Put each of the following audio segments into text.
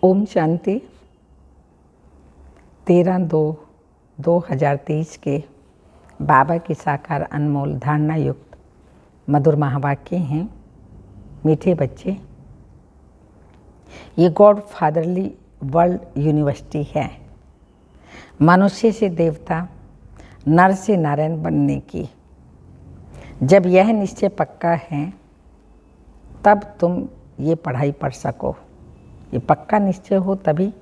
ओम शांति। 13/2/2023 के बाबा की साकार अनमोल धारणा युक्त मधुर महावाक्य हैं। मीठे बच्चे, ये गॉड फादरली वर्ल्ड यूनिवर्सिटी है। मनुष्य से देवता, नर से नारायण बनने की जब यह निश्चय पक्का है तब तुम ये पढ़ाई पढ़ सको। ये पक्का निश्चय हो तभी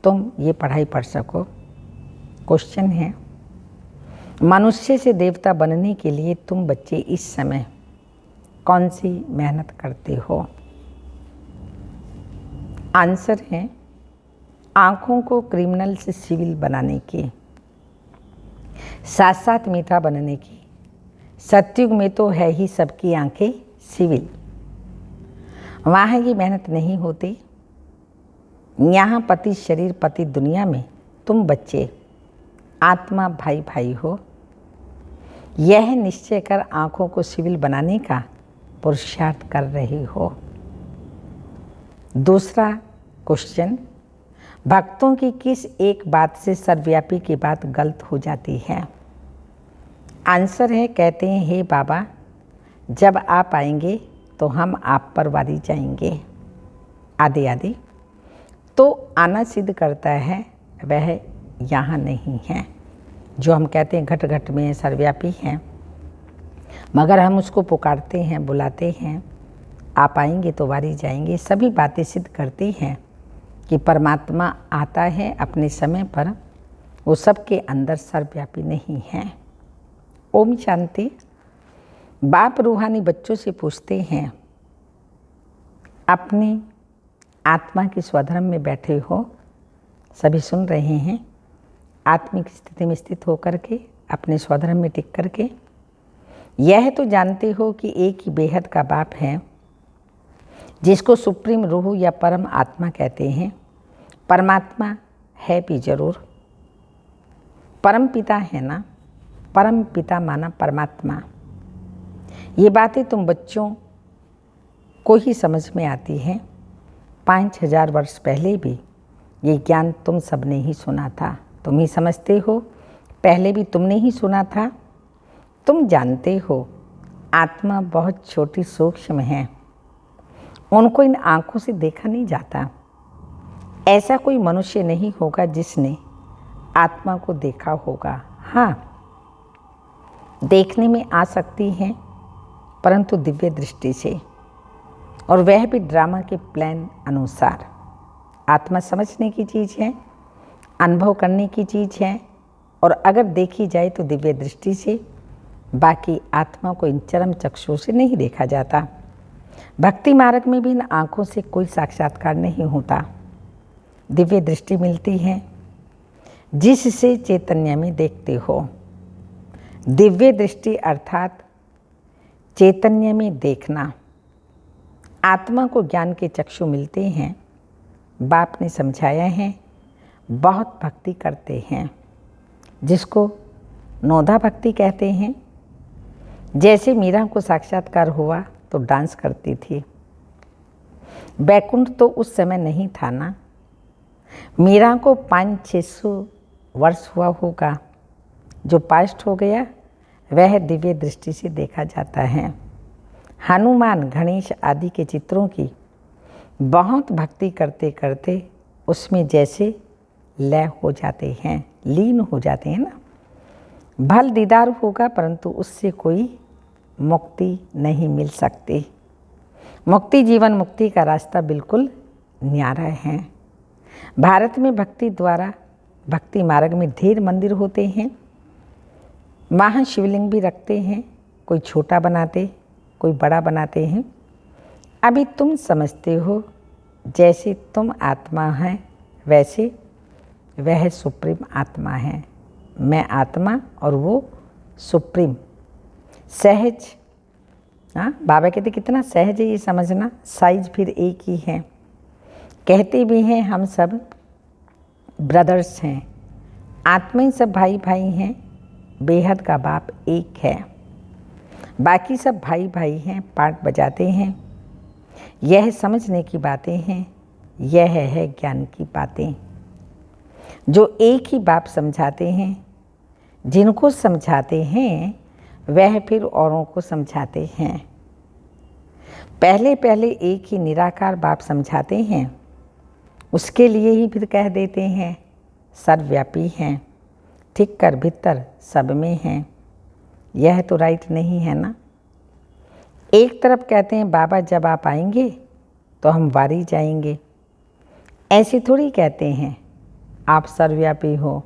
तुम ये पढ़ाई पढ़ सको। क्वेश्चन है, मनुष्य से देवता बनने के लिए तुम बच्चे इस समय कौन सी मेहनत करते हो? आंसर है, आँखों को क्रिमिनल से सिविल बनाने की, साथ साथ मीठा बनने की। सतयुग में तो है ही सबकी आंखें सिविल, वहाँ ये मेहनत नहीं होती। यहाँ पति शरीर पति दुनिया में तुम बच्चे आत्मा भाई भाई हो। यह निश्चय कर आँखों को सिविल बनाने का पुरुषार्थ कर रहे हो। दूसरा क्वेश्चन, भक्तों की किस एक बात से सर्वव्यापी की बात गलत हो जाती है? आंसर है, कहते हैं हे बाबा, जब आप आएंगे तो हम आप पर वारी जाएंगे आदि आदि। तो आना सिद्ध करता है वह यहाँ नहीं है। जो हम कहते हैं घट घट में सर्वव्यापी हैं, मगर हम उसको पुकारते हैं, बुलाते हैं, आप आएंगे तो वारी जाएंगे। सभी बातें सिद्ध करती हैं कि परमात्मा आता है अपने समय पर, वो सबके अंदर सर्वव्यापी नहीं है। ओम शांति। बाप रूहानी बच्चों से पूछते हैं, अपनी आत्मा की स्वधर्म में बैठे हो, सभी सुन रहे हैं, आत्मिक स्थिति में स्थित होकर के अपने स्वधर्म में टिक करके यह तो जानते हो कि एक ही बेहद का बाप है, जिसको सुप्रीम रूह या परम आत्मा कहते हैं। परमात्मा है भी जरूर, परम पिता है ना, परम पिता माना परमात्मा। ये बातें तुम बच्चों को ही समझ में आती हैं। 5000 वर्ष पहले भी ये ज्ञान तुम सब ने ही सुना था। तुम ही समझते हो, पहले भी तुमने ही सुना था। तुम जानते हो आत्मा बहुत छोटी सूक्ष्म है, उनको इन आँखों से देखा नहीं जाता। ऐसा कोई मनुष्य नहीं होगा जिसने आत्मा को देखा होगा। हाँ, देखने में आ सकती हैं, परंतु दिव्य दृष्टि से, और वह भी ड्रामा के प्लान अनुसार। आत्मा समझने की चीज़ है, अनुभव करने की चीज़ है, और अगर देखी जाए तो दिव्य दृष्टि से। बाकी आत्मा को इन चरम चक्षुओं से नहीं देखा जाता। भक्ति मार्ग में भी इन आँखों से कोई साक्षात्कार नहीं होता। दिव्य दृष्टि मिलती है जिससे चैतन्य में देखते हो। दिव्य दृष्टि अर्थात चैतन्य में देखना। आत्मा को ज्ञान के चक्षु मिलते हैं। बाप ने समझाया है, बहुत भक्ति करते हैं, जिसको नौधा भक्ति कहते हैं। जैसे मीरा को साक्षात्कार हुआ तो डांस करती थी। बैकुंठ तो उस समय नहीं था ना। मीरा को 500-600 वर्ष हुआ होगा। जो पास्ट हो गया वह दिव्य दृष्टि से देखा जाता है। हनुमान, गणेश आदि के चित्रों की बहुत भक्ति करते करते उसमें जैसे लय हो जाते हैं, लीन हो जाते हैं ना। भल दीदार होगा, परंतु उससे कोई मुक्ति नहीं मिल सकती। मुक्ति, जीवन मुक्ति का रास्ता बिल्कुल न्यारा है। भारत में भक्ति द्वारा भक्ति मार्ग में ढेर मंदिर होते हैं। वहाँ शिवलिंग भी रखते हैं, कोई छोटा बनाते, कोई बड़ा बनाते हैं। अभी तुम समझते हो जैसे तुम आत्मा है, वैसे वह सुप्रीम आत्मा है। मैं आत्मा और वो सुप्रीम। सहज, हाँ, बाबा कहते कितना सहज है ये समझना। साइज फिर एक ही है। कहते भी हैं हम सब ब्रदर्स हैं, आत्मा ही सब भाई भाई हैं। बेहद का बाप एक है, बाकी सब भाई भाई हैं, पार्ट बजाते हैं। यह समझने की बातें हैं। यह है ज्ञान की बातें। जो एक ही बाप समझाते हैं, जिनको समझाते हैं वह फिर औरों को समझाते हैं। पहले पहले एक ही निराकार बाप समझाते हैं, उसके लिए ही फिर कह देते हैं सर्वव्यापी हैं, ठीक कर भीतर सब में हैं। यह तो राइट नहीं है ना। एक तरफ कहते हैं बाबा जब आप आएंगे तो हम वारी जाएंगे, ऐसे थोड़ी कहते हैं आप सर्वव्यापी हो।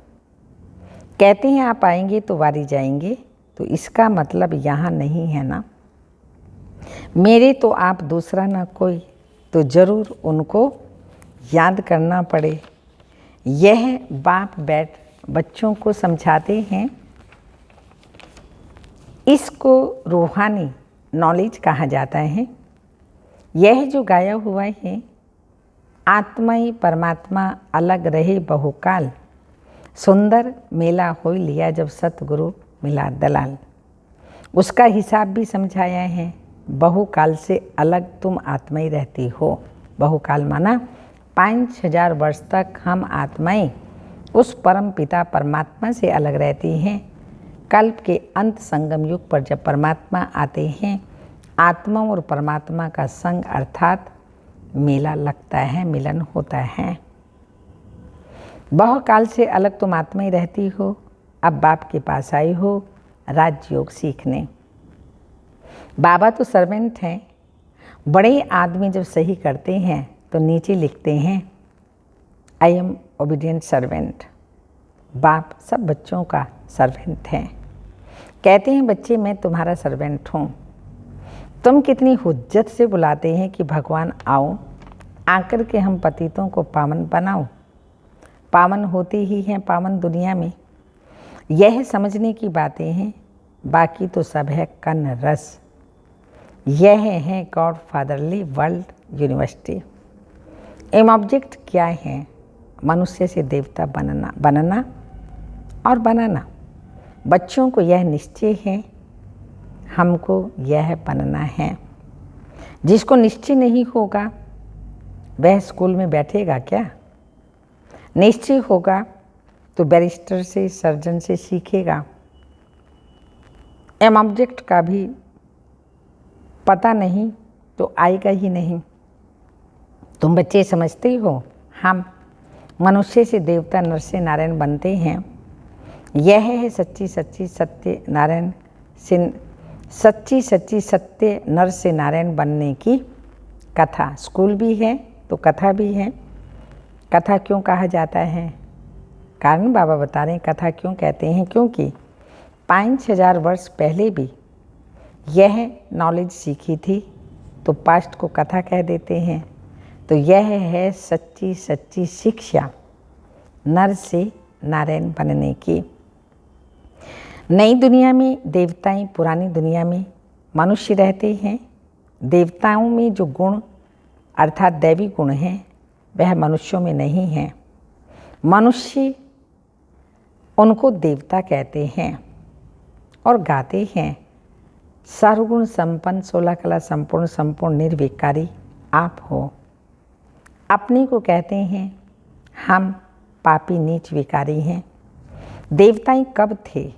कहते हैं आप आएंगे तो वारी जाएंगे, तो इसका मतलब यहाँ नहीं है ना। मेरे तो आप दूसरा ना कोई, तो ज़रूर उनको याद करना पड़े। यह बाप बैठ बच्चों को समझाते हैं। इसको रूहानी नॉलेज कहा जाता है। यह जो गाया हुआ है, आत्मा ही परमात्मा अलग रहे बहुकाल, सुंदर मेला हो लिया जब सतगुरु मिला दलाल। उसका हिसाब भी समझाया है। बहुकाल से अलग तुम आत्मा ही रहती हो। बहुकाल माना 5000 वर्ष तक हम आत्माएं उस परम पिता परमात्मा से अलग रहती हैं। कल्प के अंत संगम युग पर जब परमात्मा आते हैं, आत्मा और परमात्मा का संग अर्थात मेला लगता है, मिलन होता है। बहुकाल से अलग तुम आत्मा ही रहती हो। अब बाप के पास आई हो राजयोग सीखने। बाबा तो सर्वेंट हैं। बड़े आदमी जब सही करते हैं तो नीचे लिखते हैं आई एम ओबीडियंट सर्वेंट। बाप सब बच्चों का सर्वेंट है। कहते हैं बच्चे मैं तुम्हारा सर्वेंट हूँ। तुम कितनी हुज्जत से बुलाते हैं कि भगवान आओ, आकर के हम पतितों को पावन बनाओ। पावन होते ही हैं पावन दुनिया में। यह समझने की बातें हैं, बाकी तो सब है कन्न रस। यह है God fatherly world university. Aim object क्या है? मनुष्य से देवता बनना और बनाना। बच्चों को यह निश्चय है, हमको यह बनना है। जिसको निश्चय नहीं होगा वह स्कूल में बैठेगा क्या? निश्चय होगा तो बैरिस्टर से सर्जन से सीखेगा। एम ऑब्जेक्ट का भी पता नहीं तो आएगा ही नहीं। तुम बच्चे समझते हो हम मनुष्य से देवता, नर से नारायण बनते हैं। यह है सच्ची सच्ची सत्य नारायण से, सच्ची सच्ची सत्य नर से नारायण बनने की कथा। स्कूल भी है तो कथा भी है। कथा क्यों कहा जाता है? कारण बाबा बता रहे हैं कथा क्यों कहते हैं। क्योंकि 5000 वर्ष पहले भी यह नॉलेज सीखी थी, तो पास्ट को कथा कह देते हैं। तो यह है सच्ची सच्ची शिक्षा नर से नारायण बनने की। नई दुनिया में देवताएं, पुरानी दुनिया में मनुष्य रहते हैं। देवताओं में जो गुण अर्थात दैवी गुण हैं वह मनुष्यों में नहीं है। मनुष्य उनको देवता कहते हैं और गाते हैं सर्वगुण संपन्न 16 कला संपूर्ण संपूर्ण निर्विकारी आप हो। अपने को कहते हैं हम पापी नीच विकारी हैं। देवताएं कब थे?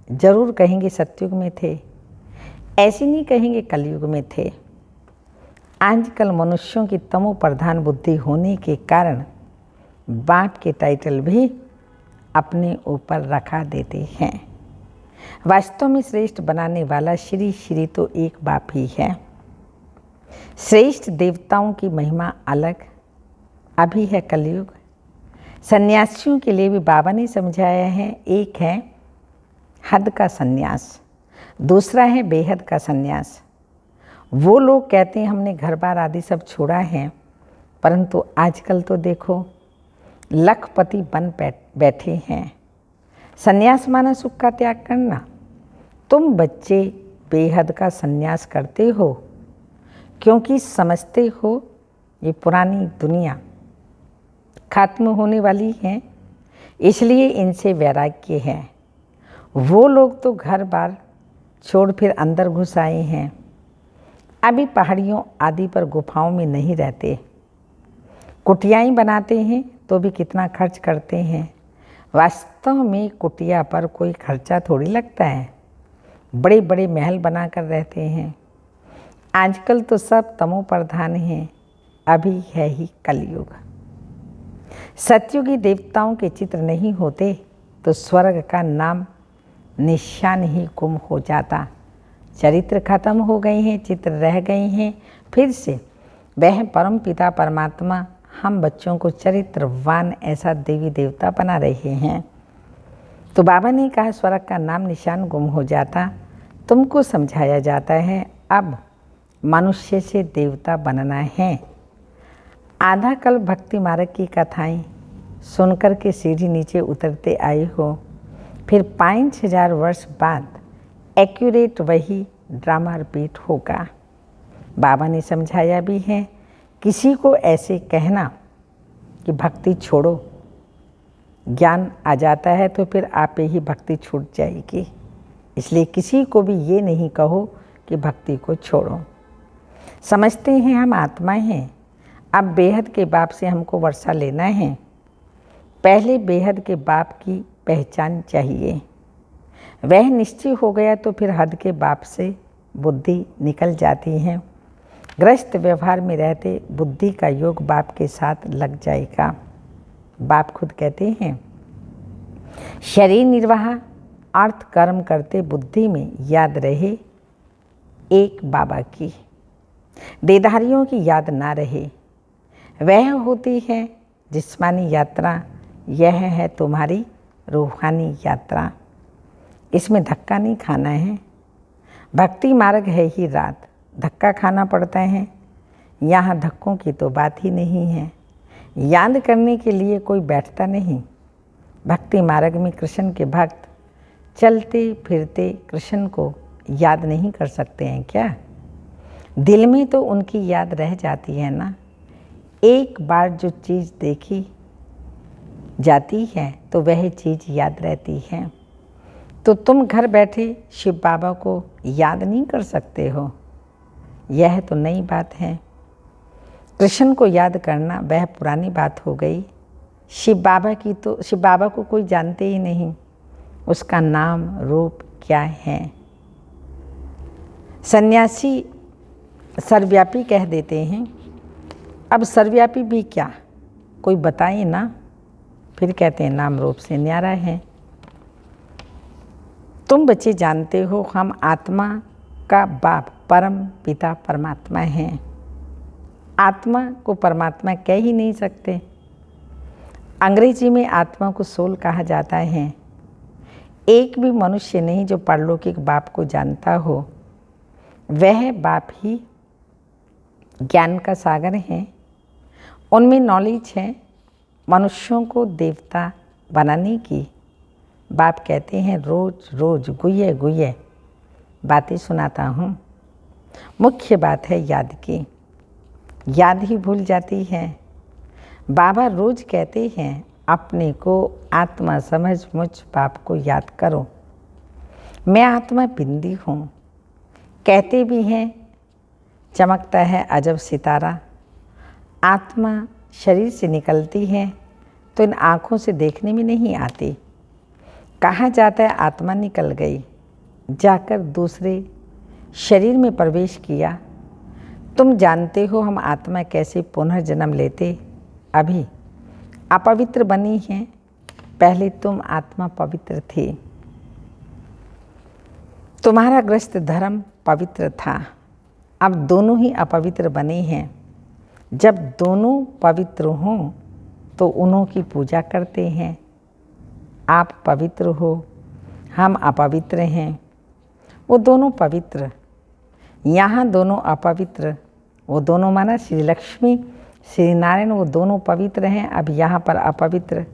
जरूर कहेंगे सतयुग में थे, ऐसे नहीं कहेंगे कलयुग में थे। आजकल मनुष्यों की तमो प्रधान बुद्धि होने के कारण बाप के टाइटल भी अपने ऊपर रखा देते हैं। वास्तव में श्रेष्ठ बनाने वाला श्री श्री तो एक बाप ही है। श्रेष्ठ देवताओं की महिमा अलग। अभी है कलयुग। सन्यासियों के लिए भी बाबा ने समझाया है। एक है हद का सन्यास, दूसरा है बेहद का सन्यास। वो लोग कहते हैं हमने घर बार आदि सब छोड़ा है, परंतु आजकल तो देखो लखपति बन बैठे हैं। सन्यास माना सुख का त्याग करना। तुम बच्चे बेहद का सन्यास करते हो क्योंकि समझते हो ये पुरानी दुनिया खत्म होने वाली है, इसलिए इनसे वैराग्य है। वो लोग तो घर बार छोड़ फिर अंदर घुस आए हैं। अभी पहाड़ियों आदि पर गुफाओं में नहीं रहते। कुटियाएँ बनाते हैं तो भी कितना खर्च करते हैं। वास्तव में कुटिया पर कोई खर्चा थोड़ी लगता है। बड़े बड़े महल बनाकर रहते हैं। आजकल तो सब तमो प्रधान हैं। अभी है ही कलयुग। सतयुगी देवताओं के चित्र नहीं होते तो स्वर्ग का नाम निशान ही गुम हो जाता। चरित्र खत्म हो गए हैं, चित्र रह गए हैं। फिर से वह परम पिता परमात्मा हम बच्चों को चरित्रवान ऐसा देवी देवता बना रहे हैं। तो बाबा ने कहा स्वर्ग का नाम निशान गुम हो जाता। तुमको समझाया जाता है अब मनुष्य से देवता बनना है। आधा कल भक्ति मार्ग की कथाएं सुनकर के सीढ़ी नीचे उतरते आए हो। फिर 5000 वर्ष बाद एक्यूरेट वही ड्रामा रिपीट होगा। बाबा ने समझाया भी है, किसी को ऐसे कहना कि भक्ति छोड़ो, ज्ञान आ जाता है तो फिर आप ही भक्ति छूट जाएगी। इसलिए किसी को भी ये नहीं कहो कि भक्ति को छोड़ो। समझते हैं हम आत्मा हैं, अब बेहद के बाप से हमको वर्षा लेना है। पहले बेहद के बाप की पहचान चाहिए। वह निश्चय हो गया तो फिर हद के बाप से बुद्धि निकल जाती है। ग्रस्त व्यवहार में रहते बुद्धि का योग बाप के साथ लग जाएगा। बाप खुद कहते हैं, शरीर निर्वाह अर्थ कर्म करते बुद्धि में याद रहे एक बाबा की, देधारियों की याद ना रहे। वह होती है जिस्मानी यात्रा, यह है तुम्हारी रूहानी यात्रा। इसमें धक्का नहीं खाना है। भक्ति मार्ग है ही रात, धक्का खाना पड़ता है। यहाँ धक्कों की तो बात ही नहीं है। याद करने के लिए कोई बैठता नहीं। भक्ति मार्ग में कृष्ण के भक्त चलते फिरते कृष्ण को याद नहीं कर सकते हैं क्या? दिल में तो उनकी याद रह जाती है ना। एक बार जो चीज़ देखी जाती है तो वह चीज़ याद रहती है। तो तुम घर बैठे शिव बाबा को याद नहीं कर सकते हो, यह तो नई बात है। कृष्ण को याद करना वह पुरानी बात हो गई। शिव बाबा को कोई जानते ही नहीं, उसका नाम रूप क्या है। सन्यासी सर्वव्यापी कह देते हैं। अब सर्वव्यापी भी क्या, कोई बताए ना। फिर कहते हैं नाम रूप से न्यारा है। तुम बच्चे जानते हो हम आत्मा का बाप परम पिता परमात्मा हैं। आत्मा को परमात्मा कह ही नहीं सकते। अंग्रेजी में आत्मा को सोल कहा जाता है। एक भी मनुष्य नहीं जो परलौकिक बाप को जानता हो। वह बाप ही ज्ञान का सागर है। उनमें नॉलेज है मनुष्यों को देवता बनाने की। बाप कहते हैं रोज़ रोज़ गुये गुये बातें सुनाता हूँ। मुख्य बात है याद की, याद ही भूल जाती है। बाबा रोज़ कहते हैं अपने को आत्मा समझ मुझ बाप को याद करो। मैं आत्मा बिंदी हूँ। कहते भी हैं चमकता है अजब सितारा। आत्मा शरीर से निकलती है तो इन आँखों से देखने में नहीं आती। कहा जाता है आत्मा निकल गई, जाकर दूसरे शरीर में प्रवेश किया। तुम जानते हो हम आत्मा कैसे पुनर्जन्म लेते। अभी अपवित्र बनी है, पहले तुम आत्मा पवित्र थे। तुम्हारा ग्रस्त धर्म पवित्र था, अब दोनों ही अपवित्र बने हैं। जब दोनों पवित्र हों तो उन्हों की पूजा करते हैं। आप पवित्र हो, हम अपवित्र हैं। वो दोनों पवित्र, यहाँ दोनों अपवित्र। वो दोनों माना श्री लक्ष्मी श्री नारायण, वो दोनों पवित्र हैं, अब यहाँ पर अपवित्र।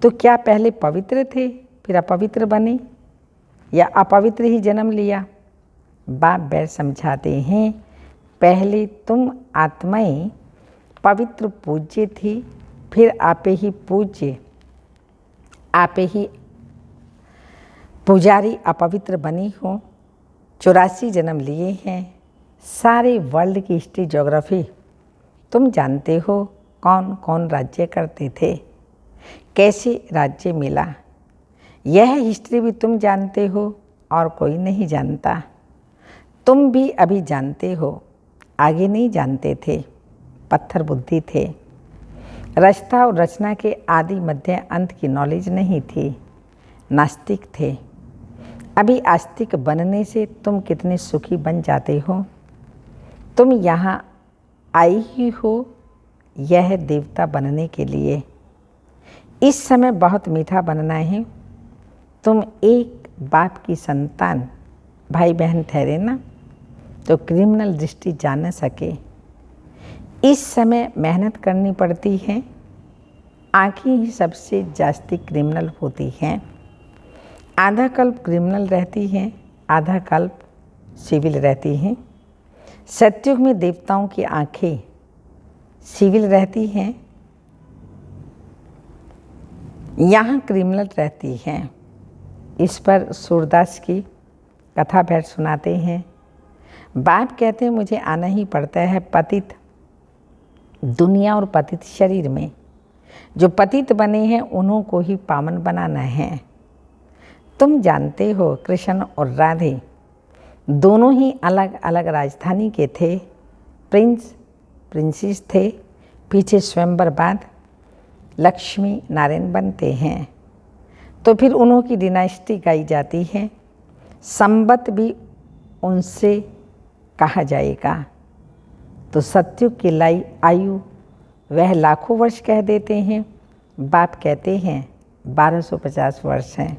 तो क्या पहले पवित्र थे फिर अपवित्र बने, या अपवित्र ही जन्म लिया? बाप बैर समझाते हैं पहले तुम आत्माएं पवित्र पूज्य थी, फिर आपे ही पूज्य, आपे ही पुजारी अपवित्र बनी हो। 84 जन्म लिए हैं। सारे वर्ल्ड की हिस्ट्री ज्योग्राफी तुम जानते हो। कौन कौन राज्य करते थे, कैसे राज्य मिला, यह हिस्ट्री भी तुम जानते हो और कोई नहीं जानता। तुम भी अभी जानते हो, आगे नहीं जानते थे, पत्थर बुद्धि थे। रचना और रचना के आदि मध्य अंत की नॉलेज नहीं थी, नास्तिक थे। अभी आस्तिक बनने से तुम कितने सुखी बन जाते हो। तुम यहाँ आई ही हो यह देवता बनने के लिए। इस समय बहुत मीठा बनना है। तुम एक बाप की संतान भाई बहन ठहरे ना, तो क्रिमिनल दृष्टि जान न सके। इस समय मेहनत करनी पड़ती है। आँखें ही सबसे जास्ती क्रिमिनल होती हैं। आधा कल्प क्रिमिनल रहती हैं, आधा कल्प सिविल रहती हैं। सतयुग में देवताओं की आँखें सिविल रहती हैं, यहाँ क्रिमिनल रहती हैं। इस पर सूरदास की कथा बैठ सुनाते हैं। बाप कहते हैं मुझे आना ही पड़ता है पतित दुनिया और पतित शरीर में। जो पतित बने हैं उन्हों को ही पावन बनाना है। तुम जानते हो कृष्ण और राधे दोनों ही अलग अलग राजधानी के थे। प्रिंस प्रिंसेस थे। पीछे स्वयंवर बाद लक्ष्मी नारायण बनते हैं, तो फिर उन्हों की डिनास्टी गाई जाती है। संबत भी उनसे कहा जाएगा। तो सतयुग की लाई आयु वह लाखों वर्ष कह देते हैं। बाप कहते हैं 1250 वर्ष हैं।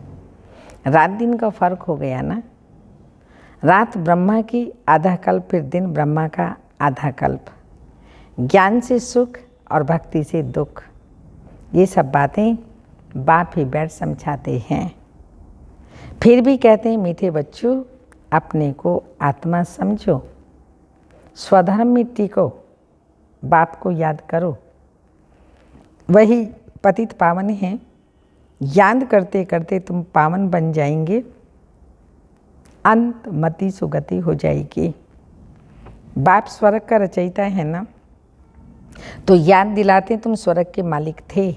रात दिन का फर्क हो गया ना। रात ब्रह्मा की आधा कल्प, फिर दिन ब्रह्मा का आधा कल्प। ज्ञान से सुख और भक्ति से दुख, ये सब बातें बाप ही बैठ समझाते हैं। फिर भी कहते हैं मीठे बच्चों, अपने को आत्मा समझो, स्वधर्म में टिको, बाप को याद करो, वही पतित पावन है। याद करते करते तुम पावन बन जाएंगे, अंत मति सुगति हो जाएगी। बाप स्वर्ग का रचयिता है ना, तो याद दिलाते तुम स्वर्ग के मालिक थे,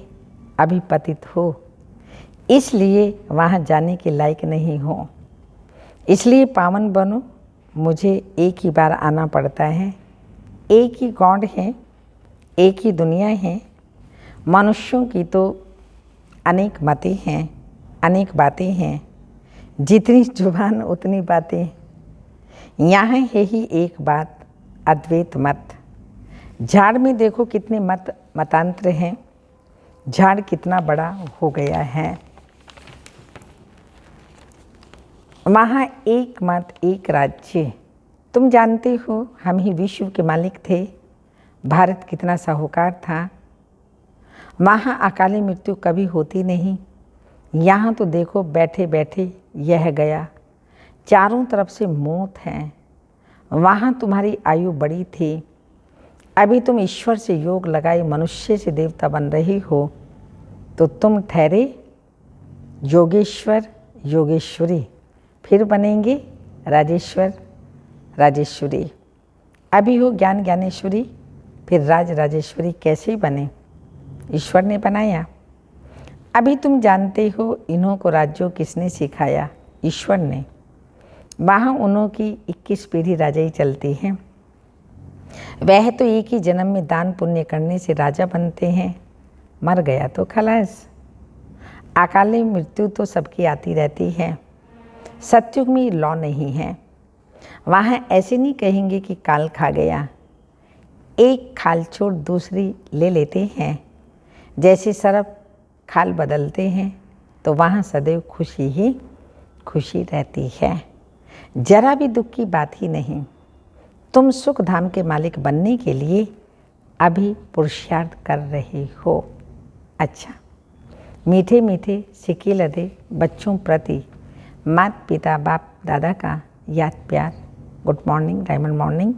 अभी पतित हो, इसलिए वहाँ जाने के लायक नहीं हो। इसलिए पावन बनो। मुझे एक ही बार आना पड़ता है। एक ही गॉड है, एक ही दुनिया है। मनुष्यों की तो अनेक मतें हैं, अनेक बातें हैं। जितनी जुबान उतनी बातें। यहाँ है ही एक बात, अद्वैत मत। झाड़ में देखो कितने मतांतर हैं। झाड़ कितना बड़ा हो गया है। वहाँ एक मत, एक राज्य। तुम जानते हो हम ही विश्व के मालिक थे। भारत कितना साहूकार था। वहाँ अकाली मृत्यु कभी होती नहीं। यहाँ तो देखो बैठे बैठे यह गया, चारों तरफ से मौत है। वहाँ तुम्हारी आयु बड़ी थी। अभी तुम ईश्वर से योग लगाए मनुष्य से देवता बन रही हो, तो तुम ठहरे योगेश्वर योगेश्वरी, फिर बनेंगे राजेश्वर राजेश्वरी। अभी हो ज्ञान ज्ञानेश्वरी, फिर राज राजेश्वरी कैसे बने? ईश्वर ने बनाया। अभी तुम जानते हो इन्हों को राज्यों किसने सिखाया? ईश्वर ने। वहाँ उन्हों की 21 पीढ़ी राजाई चलती हैं। वह तो एक ही जन्म में दान पुण्य करने से राजा बनते हैं, मर गया तो खलास। अकाली मृत्यु तो सबकी आती रहती है। सतयुग में लॉ नहीं है। वहाँ ऐसे नहीं कहेंगे कि काल खा गया, एक खाल छोड़ दूसरी ले लेते हैं। जैसे सरफ खाल बदलते हैं, तो वहाँ सदैव खुशी ही खुशी रहती है। जरा भी दुख की बात ही नहीं। तुम सुख धाम के मालिक बनने के लिए अभी पुरुषार्थ कर रहे हो। अच्छा, मीठे मीठे सिक्के लदे बच्चों प्रति माता पिता बाप दादा का याद प्यार। Good morning, diamond morning.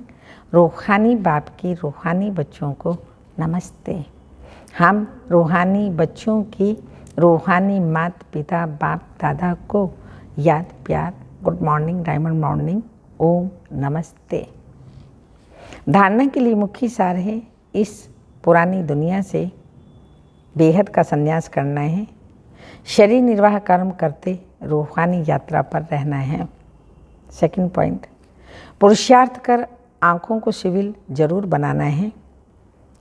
रूहानी बाप की रूहानी बच्चों को नमस्ते। हम रूहानी बच्चों की रूहानी माता पिता बाप दादा को याद प्यार। Good morning, diamond morning. ओम नमस्ते। धारणा के लिए मुख्य सार है इस पुरानी दुनिया से बेहद का संन्यास करना है। शरीर निर्वाह कर्म करते रूहानी यात्रा पर रहना है। सेकंड पॉइंट, पुरुषार्थ कर आँखों को सिविल जरूर बनाना है।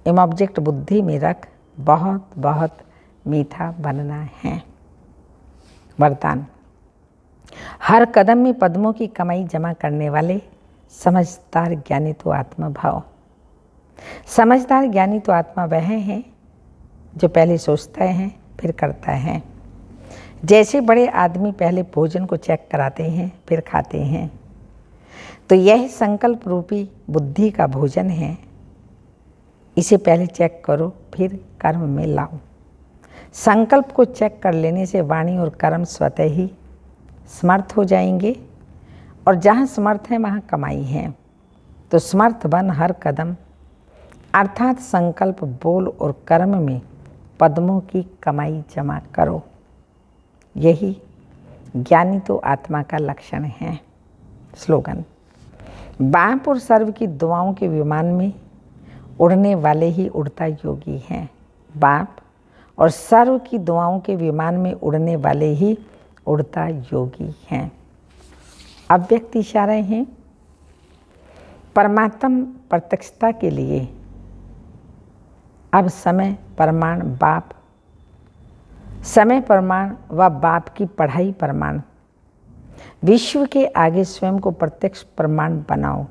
एम ऑब्जेक्ट बुद्धि में रख बहुत बहुत मीठा बनना है। वरदान, हर कदम में पद्मों की कमाई जमा करने वाले समझदार ज्ञानी तो आत्मा भाव। समझदार ज्ञानी तो आत्मा वह है जो पहले सोचता है फिर करता है। जैसे बड़े आदमी पहले भोजन को चेक कराते हैं फिर खाते हैं, तो यह संकल्प रूपी बुद्धि का भोजन है। इसे पहले चेक करो फिर कर्म में लाओ। संकल्प को चेक कर लेने से वाणी और कर्म स्वतः ही समर्थ हो जाएंगे, और जहाँ समर्थ है वहाँ कमाई है। तो समर्थ बन हर कदम अर्थात संकल्प, बोल और कर्म में पद्मों की कमाई जमा करो। यही ज्ञानी तो आत्मा का लक्षण है। स्लोगन, बाप और सर्व की दुआओं के विमान में उड़ने वाले ही उड़ता योगी हैं। बाप और सर्व की दुआओं के विमान में उड़ने वाले ही उड़ता योगी हैं। अव्यक्त इशारे हैं। परमात्म प्रत्यक्षता के लिए अब समय प्रमाण बाप, समय प्रमाण व बाप की पढ़ाई प्रमाण। विश्व के आगे स्वयं को प्रत्यक्ष प्रमाण बनाओ।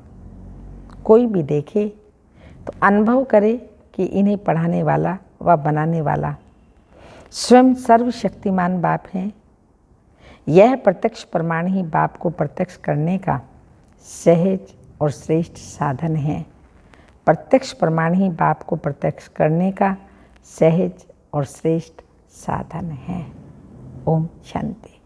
कोई भी देखे तो अनुभव करे कि इन्हें पढ़ाने वाला व बनाने वाला स्वयं सर्वशक्तिमान बाप है। यह प्रत्यक्ष प्रमाण ही बाप को प्रत्यक्ष करने का सहज और श्रेष्ठ साधन है। प्रत्यक्ष प्रमाण ही बाप को प्रत्यक्ष करने का सहज और श्रेष्ठ साधन है। ओम शांति।